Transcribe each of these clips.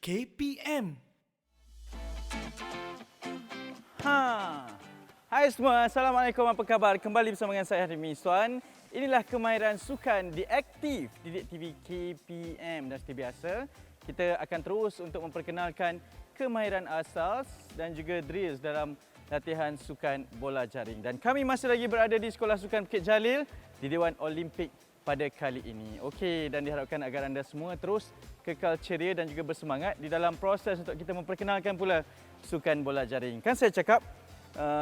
KPM. Hai semua, Assalamualaikum, apa khabar? Kembali bersama dengan saya Harim Miswan. Inilah kemahiran sukan di Aktif Didik TV KPM. Dan seperti biasa, kita akan terus untuk memperkenalkan kemahiran asas dan juga drills dalam latihan sukan bola jaring. Dan kami masih lagi berada di Sekolah Sukan Bukit Jalil di Dewan Olimpik pada kali ini. Okey, dan diharapkan agar anda semua terus kekal ceria dan juga bersemangat di dalam proses untuk kita memperkenalkan pula sukan bola jaring. Kan saya cakap,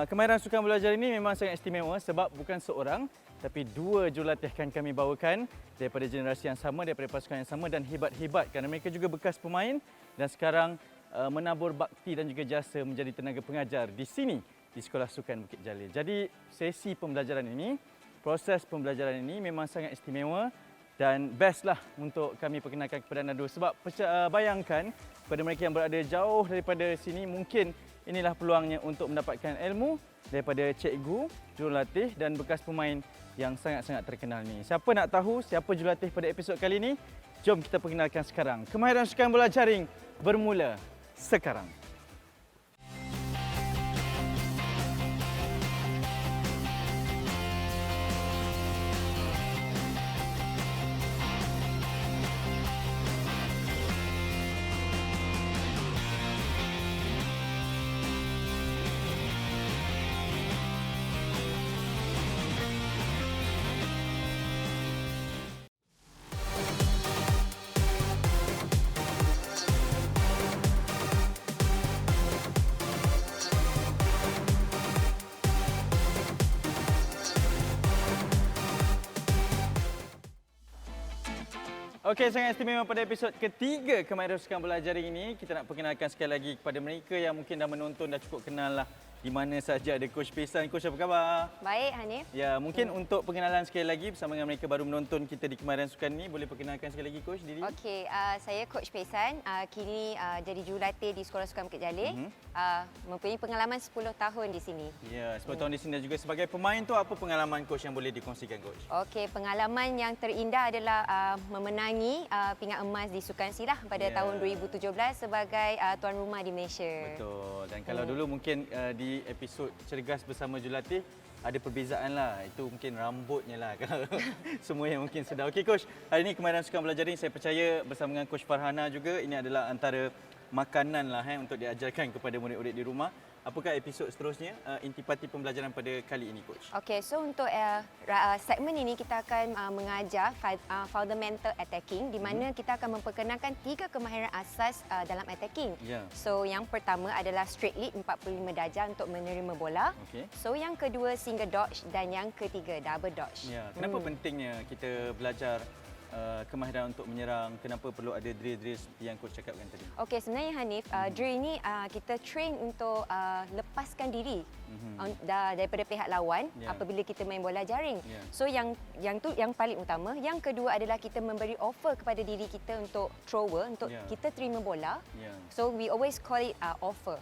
kemahiran sukan bola jaring ini memang sangat istimewa sebab bukan seorang tapi dua jurulatih akan kami bawakan daripada generasi yang sama, daripada pasukan yang sama dan hebat-hebat kerana mereka juga bekas pemain dan sekarang menabur bakti dan juga jasa menjadi tenaga pengajar di sini di Sekolah Sukan Bukit Jalil. Jadi sesi pembelajaran ini, proses pembelajaran ini memang sangat istimewa dan best lah untuk kami perkenalkan kepada anda dulu. Sebab bayangkan kepada mereka yang berada jauh daripada sini, mungkin inilah peluangnya untuk mendapatkan ilmu daripada cikgu, jurulatih dan bekas pemain yang sangat-sangat terkenal ni. Siapa nak tahu siapa jurulatih pada episod kali ini? Jom kita perkenalkan sekarang. Kemahiran sukan bola jaring bermula sekarang. Okey, sangat istimewa pada episod ketiga kemahiran sukan bola jaring ini. Kita nak perkenalkan sekali lagi kepada mereka yang mungkin dah menonton, dah cukup kenal lah di mana saja ada Coach Pesan. Coach, apa khabar? Baik, Hanif. Ya, mungkin untuk pengenalan sekali lagi bersama dengan mereka baru menonton kita di kemahiran sukan ini, boleh perkenalkan sekali lagi Coach diri? Okey, saya Coach Pesan, kini jadi jurulatih di Sekolah Sukan Bukit Jalil. Mempunyai pengalaman 10 tahun di sini. Ya, 10 tahun di sini dan juga sebagai pemain tu, apa pengalaman Coach yang boleh dikongsikan Coach? Okey, pengalaman yang terindah adalah memenangi pingat emas di Sukan Silah pada tahun 2017 sebagai tuan rumah di Malaysia. Betul. Dan kalau dulu mungkin di episod Cergas bersama jurulatih ada perbezaan lah. Itu mungkin rambutnya lah kalau semua yang mungkin sedar. Okey Coach, hari ini kemahiran sukan bola jaring saya percaya bersama dengan Coach Farhana juga, ini adalah antara makanan lah untuk diajarkan kepada murid-murid di rumah. Apakah episod seterusnya, intipati pembelajaran pada kali ini Coach? Okey, so untuk segmen ini kita akan mengajar fundamental attacking di mana kita akan memperkenalkan 3 kemahiran asas dalam attacking. So yang pertama adalah straight lead 45 darjah untuk menerima bola. So yang kedua single dodge dan yang ketiga double dodge. Kenapa pentingnya kita belajar kemahiran untuk menyerang? Kenapa perlu ada drill-drill seperti yang Coach cakapkan tadi? Okey, sebenarnya Hanif, drill ini kita train untuk lepaskan diri daripada pihak lawan apabila kita main bola jaring. So yang paling utama. Yang kedua adalah kita memberi offer kepada diri kita untuk thrower, untuk kita terima bola. So we always call it offer.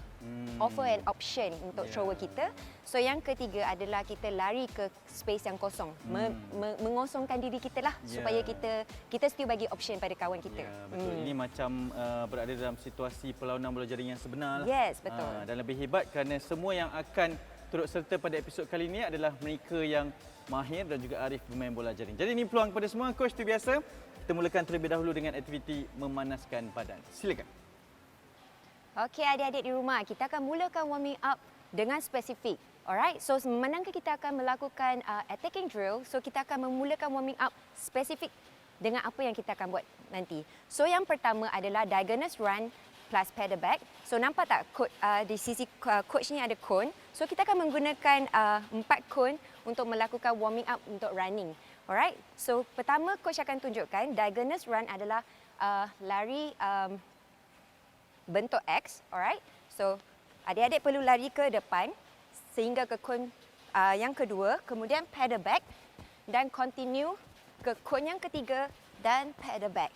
Offer and option untuk thrower kita. So yang ketiga adalah kita lari ke space yang kosong. Mengosongkan diri kita lah supaya kita still bagi option pada kawan kita. Betul. Ini macam berada dalam situasi perlawanan bola jaring yang sebenar lah. Yes, betul. Dan lebih hebat kerana semua yang akan turut serta pada episod kali ini adalah mereka yang mahir dan juga arif bermain bola jaring. Jadi ini peluang kepada semua. Coach, itu biasa. Kita mulakan terlebih dahulu dengan aktiviti memanaskan badan. Silakan. Okey, adik-adik di rumah, kita akan mulakan warming up dengan spesifik. Alright, so memandangkan kita akan melakukan attacking drill, so kita akan memulakan warming up spesifik dengan apa yang kita akan buat nanti. So yang pertama adalah diagonal run plus pedal back. So nampak tak di sisi coach ni ada cone. So kita akan menggunakan 4 cone untuk melakukan warming up untuk running. Alright, so pertama coach akan tunjukkan diagonal run adalah lari bentuk X. Alright, so adik-adik perlu lari ke depan sehingga ke cone yang kedua, kemudian pedal back dan continue ke cone yang ketiga dan pedal back.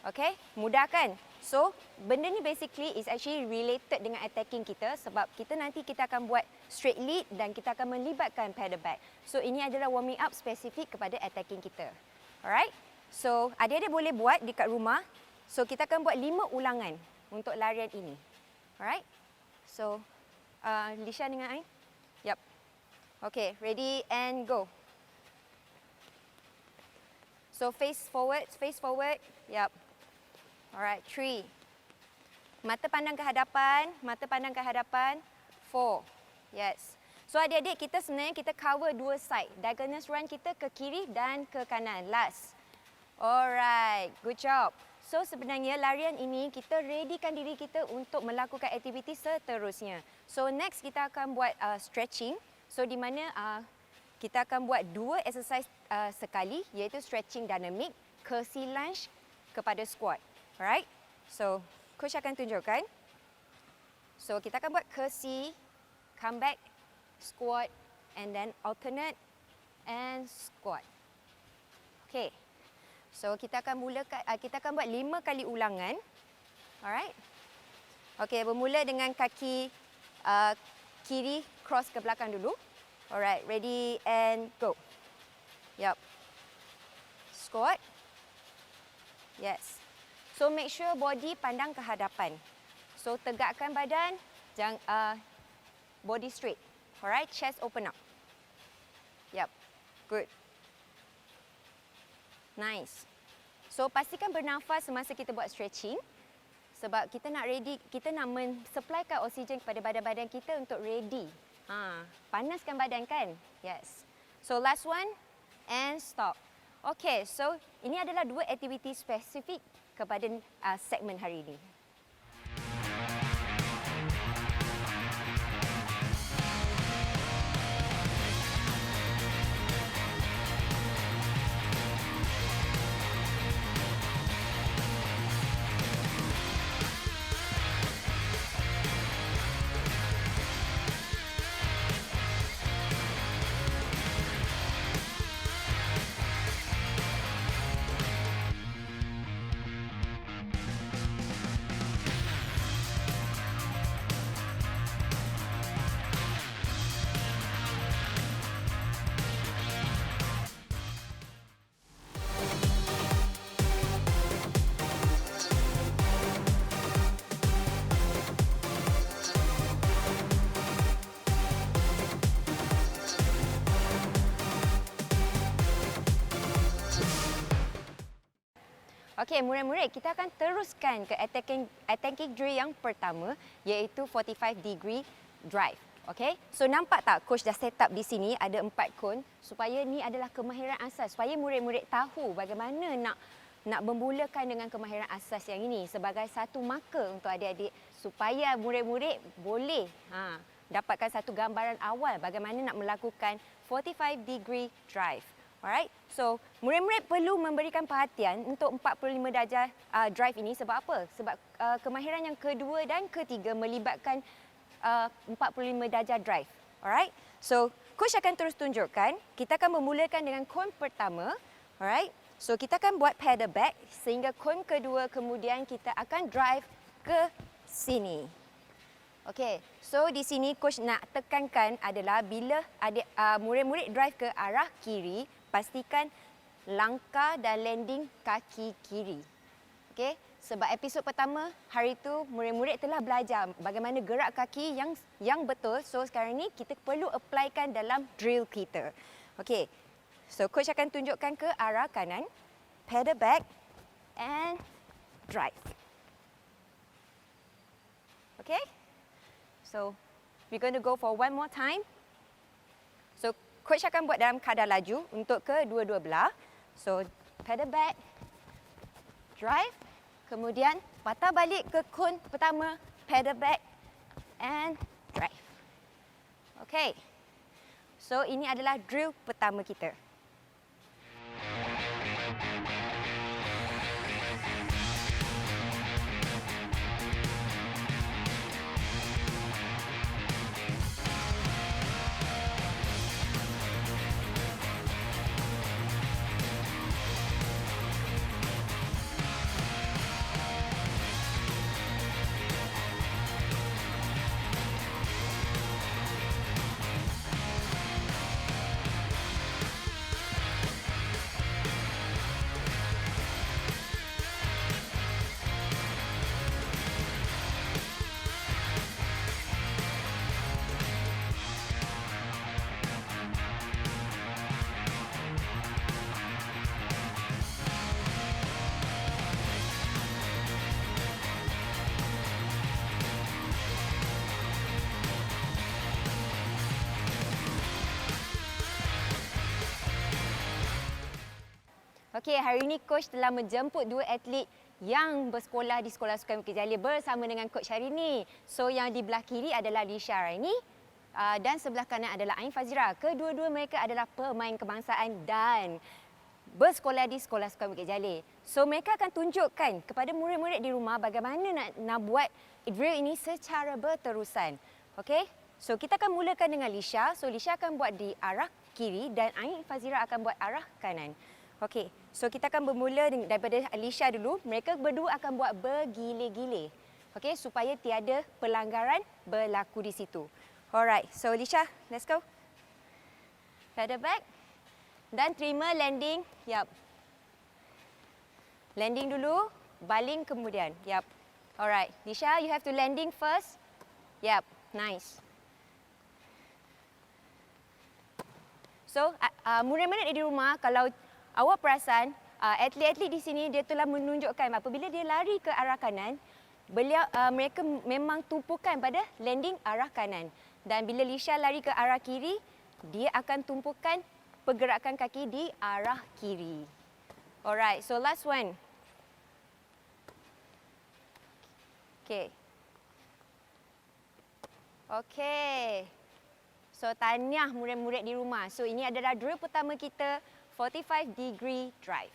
Okay, mudah kan? So, benda ni basically is actually related dengan attacking kita sebab kita nanti kita akan buat straight lead dan kita akan melibatkan pedal back. So, ini adalah warming up spesifik kepada attacking kita. Alright? So, adik-adik boleh buat dekat rumah. So, kita akan buat 5 ulangan. untuk larian ini. Alright? So, Lisha dengan Ain. Yep. Okay, ready and go. So face forward. Yep. Alright, 3. Mata pandang ke hadapan. 4. Yes. So adik-adik, kita sebenarnya kita cover dua side. Diagonal run kita ke kiri dan ke kanan. Last. Alright, good job. So sebenarnya larian ini kita readykan diri kita untuk melakukan aktiviti seterusnya. So next kita akan buat stretching. So di mana kita akan buat 2 exercise sekali, iaitu stretching dynamic, curtsy lunge kepada squat. Alright? So coach akan tunjukkan. So kita akan buat curtsy, come back, squat, and then alternate and squat. Okay. So kita akan buat 5 kali ulangan. Alright. Okay, bermula dengan kaki kiri cross ke belakang dulu. Alright, ready and go. Yup. Squat. Yes. So make sure body pandang ke hadapan. So tegakkan badan, jangan body straight. Alright, chest open up. Yup. Good. Nice. So pastikan bernafas semasa kita buat stretching sebab kita nak mensupplykan oksigen kepada badan-badan kita untuk ready. Panaskan badan kan? Yes. So last one and stop. Okay, so ini adalah 2 aktiviti spesifik kepada segmen hari ini. Okey, murid-murid, kita akan teruskan ke attacking drill yang pertama, iaitu 45 degree drive. Okey, so nampak tak coach dah set up di sini ada 4 kon supaya ni adalah kemahiran asas, supaya murid-murid tahu bagaimana nak bermulakan dengan kemahiran asas yang ini sebagai satu marker untuk adik-adik supaya murid-murid boleh dapatkan satu gambaran awal bagaimana nak melakukan 45 degree drive. Alright, so murid-murid perlu memberikan perhatian untuk 45 darjah drive ini sebab apa? Sebab kemahiran yang kedua dan ketiga melibatkan 45 darjah drive. Alright, so coach akan terus tunjukkan. Kita akan memulakan dengan kon pertama. Alright, so kita akan buat pedal back sehingga kon kedua kemudian kita akan drive ke sini. Okey, so di sini coach nak tekankan adalah bila murid-murid drive ke arah kiri, pastikan langkah dan landing kaki kiri. Okey, sebab episod pertama hari itu murid-murid telah belajar bagaimana gerak kaki yang betul. So sekarang ni kita perlu applykan dalam drill kita. Okey, so coach akan tunjukkan ke arah kanan, pedal back and drive. Okey, so we're going to go for one more time. So coach akan buat dalam kadar laju untuk kedua-dua belah. So pedal back, drive, kemudian patah balik ke kon pertama, pedal back and drive. Okay, so ini adalah drill pertama kita. Okey, hari ini coach telah menjemput dua atlet yang bersekolah di Sekolah Sukan Bukit Jalil bersama dengan coach hari ini. So yang di belah kiri adalah Lisha Raini dan sebelah kanan adalah Ain Fazira. Kedua-dua mereka adalah pemain kebangsaan dan bersekolah di Sekolah Sukan Bukit Jalil. So mereka akan tunjukkan kepada murid-murid di rumah bagaimana nak buat drill ini secara berterusan. Okey? So kita akan mulakan dengan Lisha. So Lisha akan buat di arah kiri dan Ain Fazira akan buat arah kanan. Okey, so kita akan bermula daripada Lisha dulu. Mereka berdua akan buat bergilir-gilir. Okey, supaya tiada pelanggaran berlaku di situ. Alright, so Lisha, let's go. Feather back. Dan terima landing. Yap. Landing dulu, baling kemudian. Yap. Alright, Lisha, you have to landing first. Yap, nice. So, murid-murid di rumah, kalau awak perasan, atlet-atlet di sini dia telah menunjukkan apabila dia lari ke arah kanan, mereka memang tumpukan pada landing arah kanan. Dan bila Lisha lari ke arah kiri, dia akan tumpukan pergerakan kaki di arah kiri. Alright, so last one. Okay. Okay. So tahniah murid-murid di rumah. So ini adalah drill pertama kita, 45-degree drive.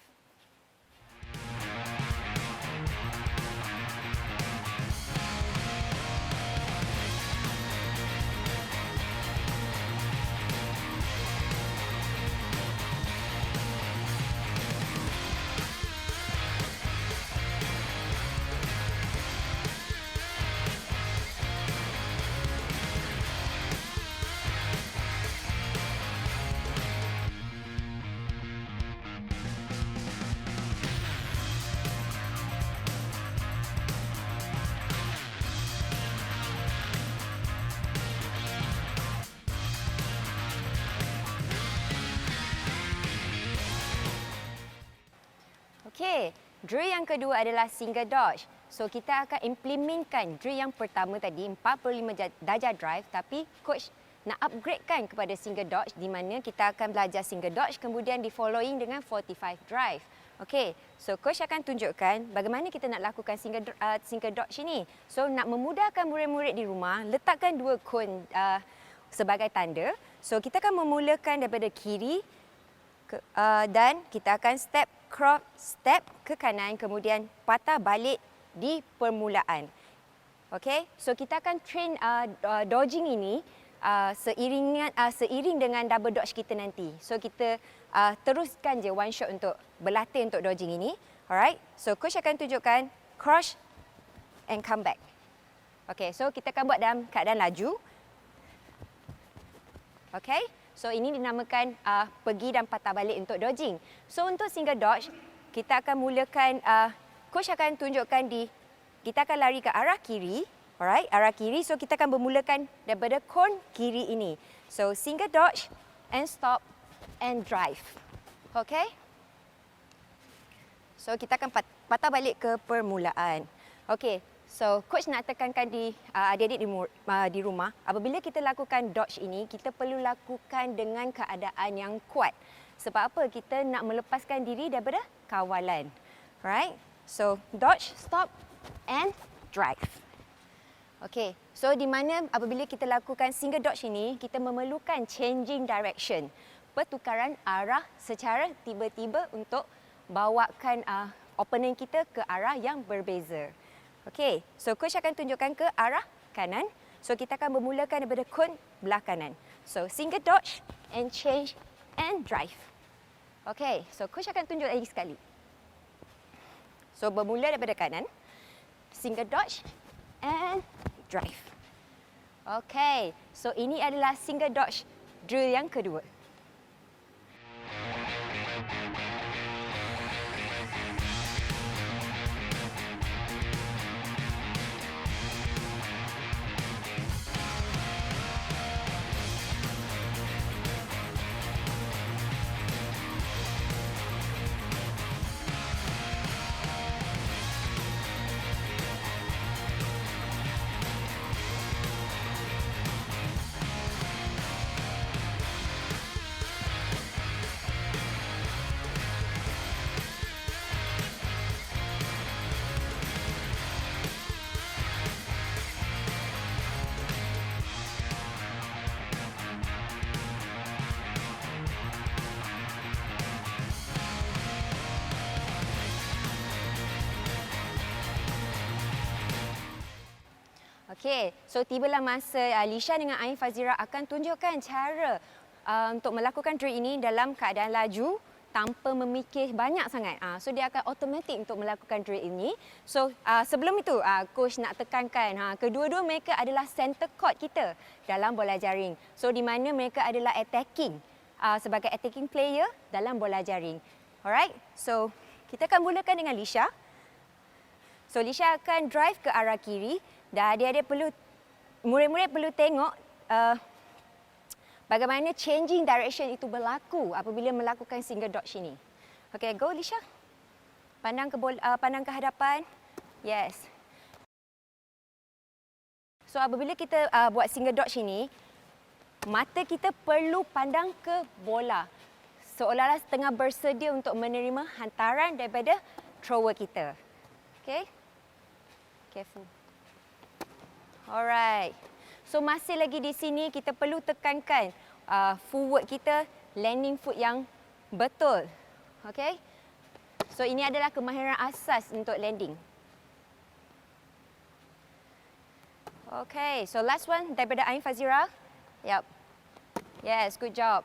Okey, drill yang kedua adalah single dodge. So kita akan implementkan drill yang pertama tadi 45 darjah drive, tapi coach nak upgradekan kepada single dodge di mana kita akan belajar single dodge kemudian di following dengan 45 drive. Okey, so coach akan tunjukkan bagaimana kita nak lakukan single dodge ini. So nak memudahkan murid-murid di rumah, letakkan dua kon sebagai tanda. So kita akan memulakan daripada kiri dan kita akan crop step ke kanan kemudian patah balik di permulaan. Okey, so kita akan train dodging ini seiring dengan double dodge kita nanti. So kita teruskan je one shot untuk berlatih untuk dodging ini. Alright, so coach akan tunjukkan cross and come back. Okey, so kita akan buat dalam keadaan laju. Okey. So ini dinamakan pergi dan patah balik untuk dodging. So untuk single dodge, kita akan mulakan, coach akan tunjukkan kita akan lari ke arah kiri. Alright, arah kiri. So kita akan bermulakan daripada kon kiri ini. So single dodge and stop and drive. Okay. So kita akan patah balik ke permulaan. Okay. So, coach nak tekankan adik-adik di rumah, apabila kita lakukan dodge ini, kita perlu lakukan dengan keadaan yang kuat. Sebab apa? Kita nak melepaskan diri daripada kawalan. Alright? So, dodge, stop and drive. Okay, so di mana apabila kita lakukan single dodge ini, kita memerlukan changing direction. Pertukaran arah secara tiba-tiba untuk bawakan opponent kita ke arah yang berbeza. Okey, so coach akan tunjukkan ke arah kanan. So kita akan bermulakan daripada kon belah kanan. So single dodge and change and drive. Okey, so coach akan tunjuk lagi sekali. So bermula daripada kanan, single dodge and drive. Okey, so ini adalah single dodge drill yang kedua. Okey, so tibalah masa Lisha dengan Ain Fazira akan tunjukkan cara untuk melakukan drill ini dalam keadaan laju tanpa memikir banyak sangat. So dia akan automatik untuk melakukan drill ini. So sebelum itu coach nak tekankan kedua-dua mereka adalah center court kita dalam bola jaring. So di mana mereka adalah attacking sebagai attacking player dalam bola jaring. Alright. So kita akan mulakan dengan Lisha. So Lisha akan drive ke arah kiri dan adik-adik perlu, murid-murid perlu tengok bagaimana changing direction itu berlaku apabila melakukan single dodge ini. Okay, go Lisha. Pandang ke pandang ke hadapan. Yes. So apabila kita buat single dodge ini, mata kita perlu pandang ke bola. Seolah-olah setengah bersedia untuk menerima hantaran daripada thrower kita. Okay. Careful. Alright. So masih lagi di sini kita perlu tekankan footwork kita, landing foot yang betul. Okay. So ini adalah kemahiran asas untuk landing. Okay. So last one daripada Ain Fazira. Yep. Yes, good job.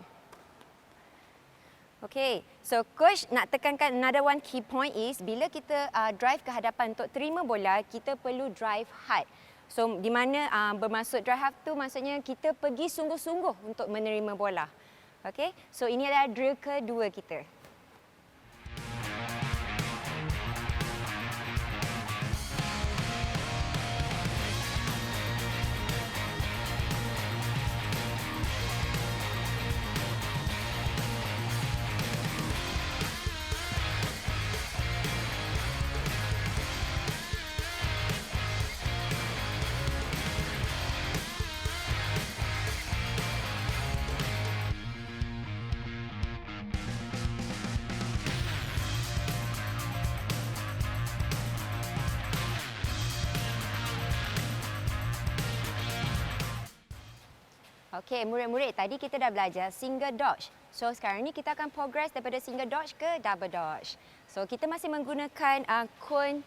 Okay, so coach nak tekankan another one key point is bila kita drive ke hadapan untuk terima bola, kita perlu drive hard. So di mana bermaksud drive hard tu maksudnya kita pergi sungguh-sungguh untuk menerima bola. Okay, so ini adalah drill kedua kita. Okey, murid-murid, tadi kita dah belajar single dodge. So sekarang ni kita akan progress daripada single dodge ke double dodge. So kita masih menggunakan cone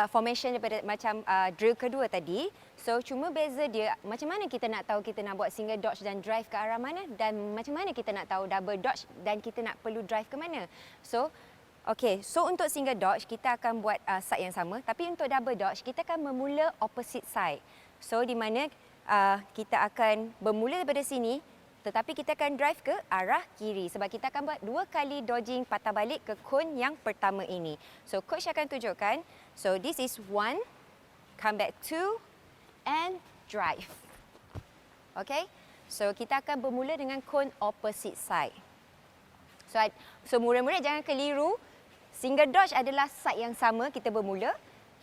formation daripada macam drill kedua tadi. So cuma beza dia macam mana kita nak tahu kita nak buat single dodge dan drive ke arah mana, dan macam mana kita nak tahu double dodge dan kita nak perlu drive ke mana. So okey, so untuk single dodge kita akan buat side yang sama, tapi untuk double dodge kita akan memula opposite side. So di mana kita akan bermula daripada sini, tetapi kita akan drive ke arah kiri sebab kita akan buat 2 kali dodging patah balik ke cone yang pertama ini. So coach akan tunjukkan. So this is 1, come back 2 and drive. Okay, so kita akan bermula dengan cone opposite side. So murid-murid jangan keliru, single dodge adalah side yang sama kita bermula.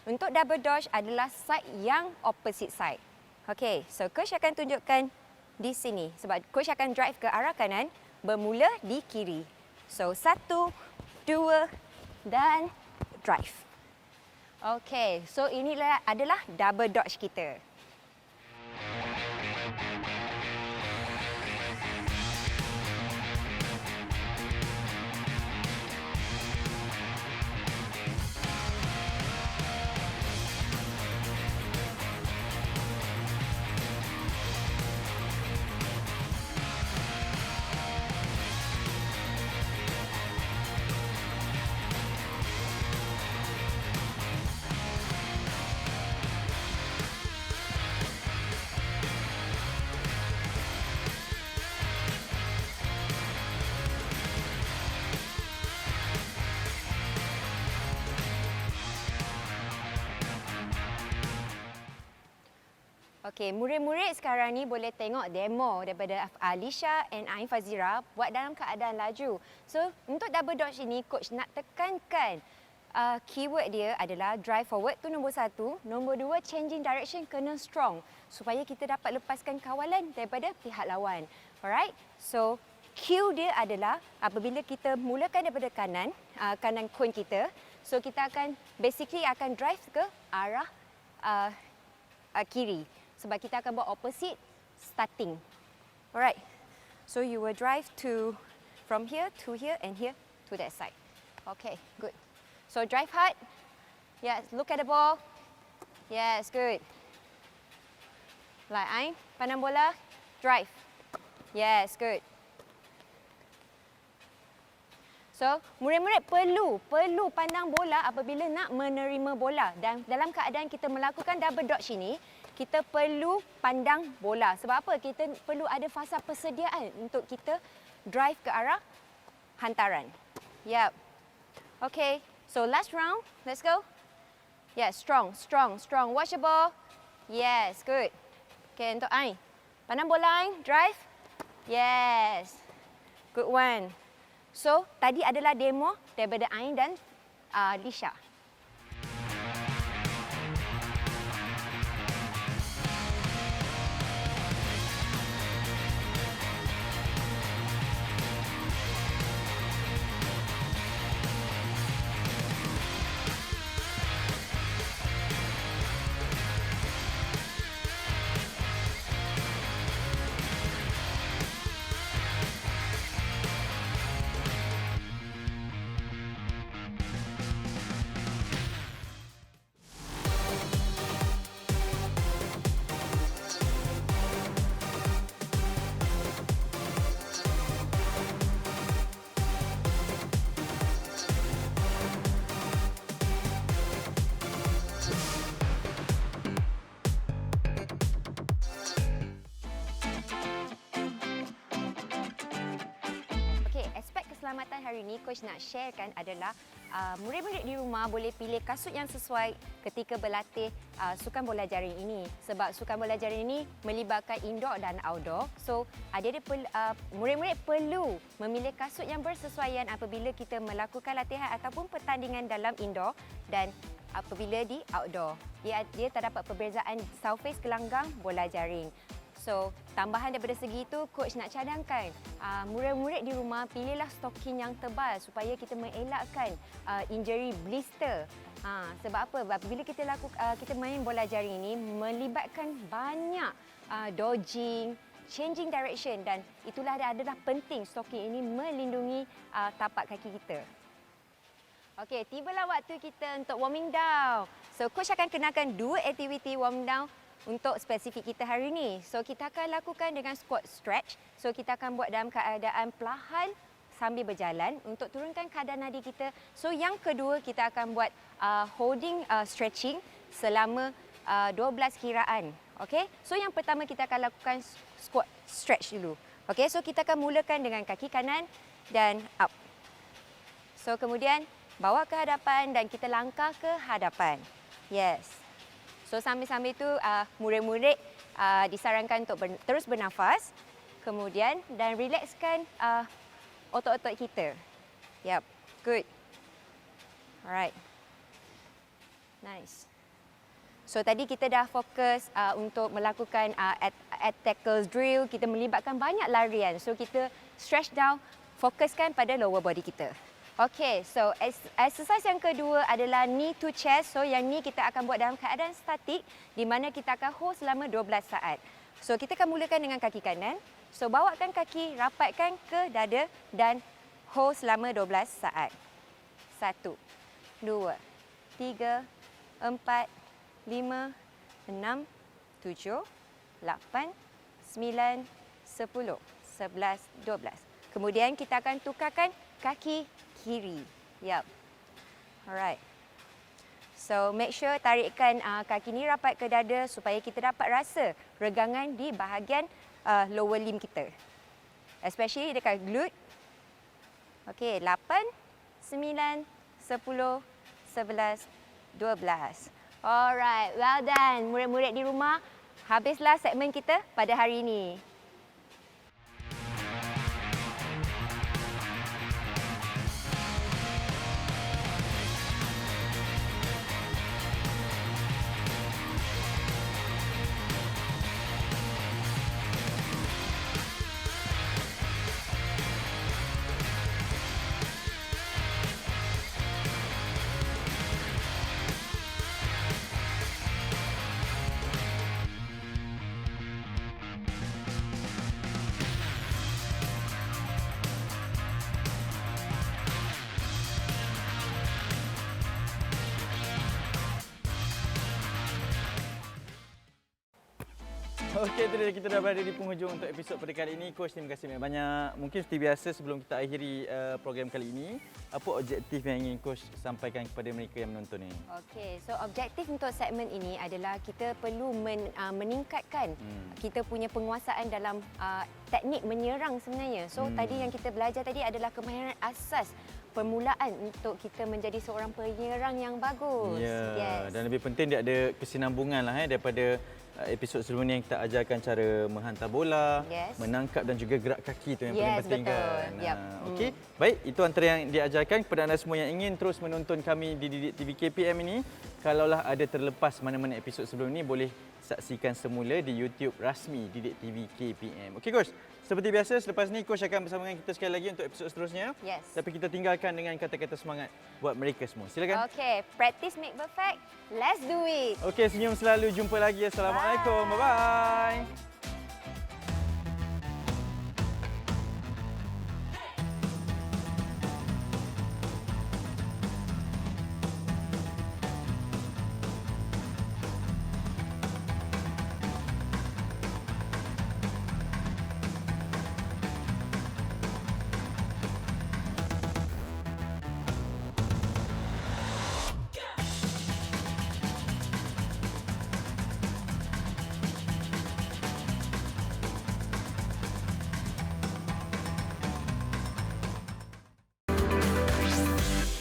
Untuk double dodge adalah side yang opposite side. Okey, so coach akan tunjukkan di sini sebab coach akan drive ke arah kanan, bermula di kiri. So 1, 2 dan drive. Okey, so inilah adalah double dodge kita. Okey, murid-murid sekarang ni boleh tengok demo daripada Lisha and Ain Fazira buat dalam keadaan laju. So, untuk double dodge ini, coach nak tekankan keyword dia adalah drive forward tu nombor 1, nombor 2 changing direction kena strong supaya kita dapat lepaskan kawalan daripada pihak lawan. Alright? So, cue dia adalah apabila kita mulakan daripada kanan, kanan cone kita, so kita akan basically akan drive ke arah kiri. Sebab kita akan buat opposite starting. Alright. So you will drive from here to here and here to that side. Okay, good. So drive hard. Yes, look at the ball. Yes, good. Like Ain, pandang bola, drive. Yes, good. So, murid-murid perlu pandang bola apabila nak menerima bola. Dan dalam keadaan kita melakukan double dodge ini, kita perlu pandang bola. Sebab apa? Kita perlu ada fasa persediaan untuk kita drive ke arah hantaran. Yep. Okay, so last round. Let's go. Yes, strong. Watch the ball. Yes, good. Okay, untuk Ain. Pandang bola Ain, drive. Yes. Good one. So, tadi adalah demo daripada Ain dan Lisha. Keselamatan hari ini, Coach nak sharekan adalah murid-murid di rumah boleh pilih kasut yang sesuai ketika berlatih sukan bola jaring ini. Sebab sukan bola jaring ini melibatkan indoor dan outdoor. So, murid-murid perlu memilih kasut yang bersesuaian apabila kita melakukan latihan ataupun pertandingan dalam indoor dan apabila di outdoor. Dia terdapat perbezaan surface gelanggang bola jaring. So, tambahan daripada segi itu, Coach nak cadangkan murid-murid di rumah pilihlah stocking yang tebal supaya kita mengelakkan injury blister. Sebab apa? Bila kita main bola jaring ini melibatkan banyak dodging, changing direction dan itulah adalah penting stocking ini melindungi tapak kaki kita. Okey, tibalah waktu kita untuk warming down. So, Coach akan kenalkan dua aktiviti warm down untuk spesifik kita hari ini. So, kita akan lakukan dengan squat stretch. So, kita akan buat dalam keadaan perlahan sambil berjalan untuk turunkan kadar nadi kita. So, yang kedua kita akan buat holding stretching selama 12 kiraan. Okey? So, yang pertama kita akan lakukan squat stretch dulu. Okey? So, kita akan mulakan dengan kaki kanan dan up. So, kemudian bawa ke hadapan dan kita langkah ke hadapan. Yes. So, sambil-sambil itu murid-murid disarankan untuk terus bernafas. Kemudian dan relaxkan otot-otot kita. Yep, good. Alright. Nice. So, tadi kita dah fokus untuk melakukan at tackles drill. Kita melibatkan banyak larian. So, kita stretch down, fokuskan pada lower body kita. Okey, so exercise yang kedua adalah knee to chest. So, yang ni kita akan buat dalam keadaan statik di mana kita akan hold selama 12 saat. So, kita akan mulakan dengan kaki kanan. So, bawakan kaki, rapatkan ke dada dan hold selama 12 saat. 1, 2, 3, 4, 5, 6, 7, 8, 9, 10, 11, 12. Kemudian kita akan tukarkan kaki kiri. Yep. Alright. So, make sure tarikkan kaki ni rapat ke dada supaya kita dapat rasa regangan di bahagian lower limb kita. Especially dekat glute. Okey, 8, 9, 10, 11, 12. Alright, well done. Murid-murid di rumah, habislah segmen kita pada hari ini. Okey, itu dia, kita dah berada di penghujung untuk episod pada kali ini. Coach, terima kasih banyak. Mungkin seperti biasa sebelum kita akhiri program kali ini, apa objektif yang ingin Coach sampaikan kepada mereka yang menonton ini? Okey, so objektif untuk segmen ini adalah kita perlu meningkatkan kita punya penguasaan dalam teknik menyerang sebenarnya. So tadi yang kita belajar tadi adalah kemahiran asas permulaan untuk kita menjadi seorang penyerang yang bagus. Ya, dan lebih penting dia ada kesinambungan lah daripada episod sebelum ni yang kita ajarkan cara menghantar bola, menangkap dan juga gerak kaki tu yang paling penting betul. kan. Yep. Okey, baik, itu antara yang diajarkan kepada anda semua yang ingin terus menonton kami di Didik TV KPM ini. Kalaulah ada terlepas mana-mana episod sebelum ni, boleh saksikan semula di YouTube rasmi Didik TV KPM. Okey Coach, seperti biasa selepas ni Coach akan bersama dengan kita sekali lagi untuk episod seterusnya. Yes. Tapi kita tinggalkan dengan kata-kata semangat buat mereka semua. Silakan. Okey, practice make perfect. Let's do it. Okey, senyum selalu. Jumpa lagi. Assalamualaikum. Bye-bye.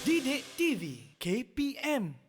Didik TV KPM